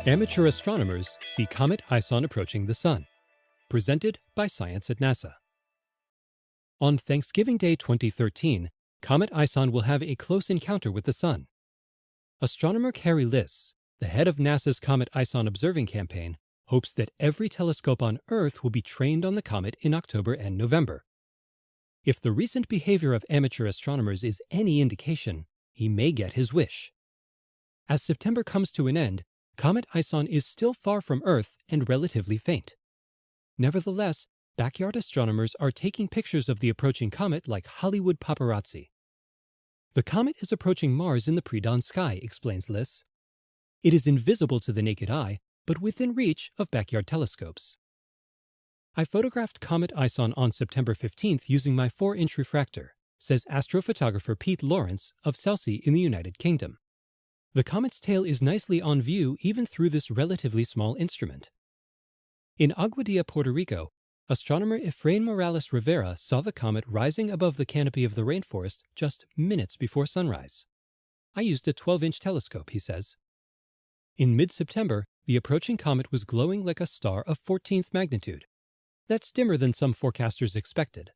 Amateur astronomers see Comet ISON approaching the Sun. Presented by Science at NASA. On Thanksgiving Day 2013, Comet ISON will have a close encounter with the Sun. Astronomer Carrie Liss, the head of NASA's Comet ISON observing campaign, hopes that every telescope on Earth will be trained on the comet in October and November. If the recent behavior of amateur astronomers is any indication, he may get his wish. As September comes to an end, Comet ISON is still far from Earth and relatively faint. Nevertheless, backyard astronomers are taking pictures of the approaching comet like Hollywood paparazzi. The comet is approaching Mars in the pre-dawn sky, explains Liss. It is invisible to the naked eye, but within reach of backyard telescopes. I photographed Comet ISON on September 15th using my 4-inch refractor, says astrophotographer Pete Lawrence of Chelsea in the United Kingdom. The comet's tail is nicely on view even through this relatively small instrument. In Aguadilla, Puerto Rico, astronomer Efrain Morales Rivera saw the comet rising above the canopy of the rainforest just minutes before sunrise. I used a 12-inch telescope, he says. In mid-September, the approaching comet was glowing like a star of 14th magnitude. That's dimmer than some forecasters expected.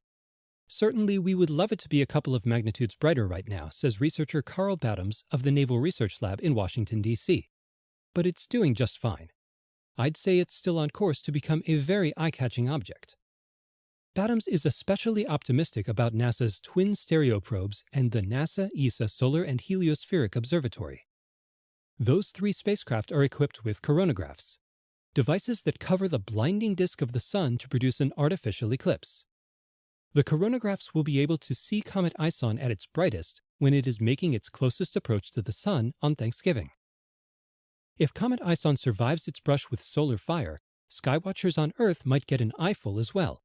Certainly, we would love it to be a couple of magnitudes brighter right now, says researcher Carl Badams of the Naval Research Lab in Washington, D.C. But it's doing just fine. I'd say it's still on course to become a very eye-catching object. Badams is especially optimistic about NASA's twin stereo probes and the NASA ESA Solar and Heliospheric Observatory. Those 3 spacecraft are equipped with coronagraphs, devices that cover the blinding disk of the Sun to produce an artificial eclipse. The coronagraphs will be able to see Comet ISON at its brightest when it is making its closest approach to the Sun on Thanksgiving. If Comet ISON survives its brush with solar fire, skywatchers on Earth might get an eyeful as well.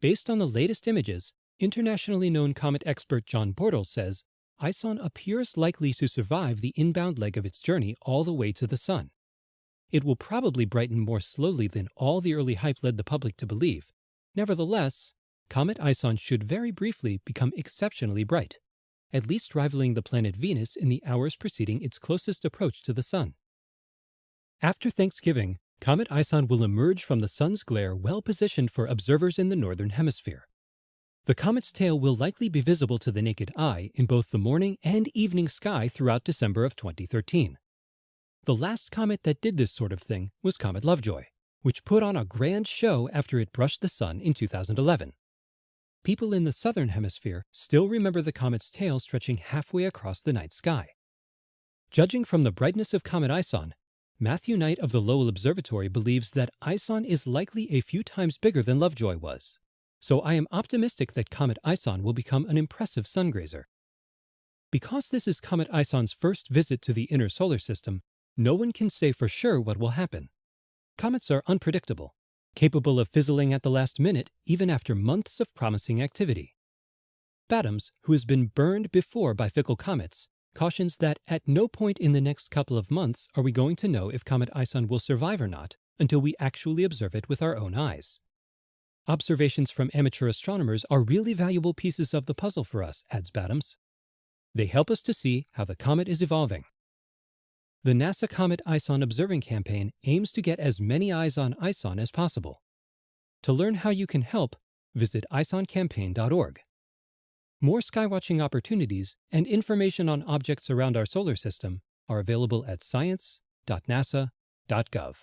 Based on the latest images, internationally known comet expert John Bortle says ISON appears likely to survive the inbound leg of its journey all the way to the Sun. It will probably brighten more slowly than all the early hype led the public to believe. Nevertheless, Comet ISON should very briefly become exceptionally bright, at least rivaling the planet Venus in the hours preceding its closest approach to the Sun. After Thanksgiving, Comet ISON will emerge from the Sun's glare well-positioned for observers in the northern hemisphere. The comet's tail will likely be visible to the naked eye in both the morning and evening sky throughout December of 2013. The last comet that did this sort of thing was Comet Lovejoy, which put on a grand show after it brushed the Sun in 2011. People in the southern hemisphere still remember the comet's tail stretching halfway across the night sky. Judging from the brightness of Comet ISON, Matthew Knight of the Lowell Observatory believes that ISON is likely a few times bigger than Lovejoy was, so I am optimistic that Comet ISON will become an impressive sungrazer. Because this is Comet ISON's first visit to the inner solar system, no one can say for sure what will happen. Comets are unpredictable, capable of fizzling at the last minute even after months of promising activity. Badams, who has been burned before by fickle comets, cautions that at no point in the next couple of months are we going to know if Comet ISON will survive or not until we actually observe it with our own eyes. Observations from amateur astronomers are really valuable pieces of the puzzle for us, adds Badams. They help us to see how the comet is evolving. The NASA Comet ISON observing campaign aims to get as many eyes on ISON as possible. To learn how you can help, visit isoncampaign.org. More skywatching opportunities and information on objects around our solar system are available at science.nasa.gov.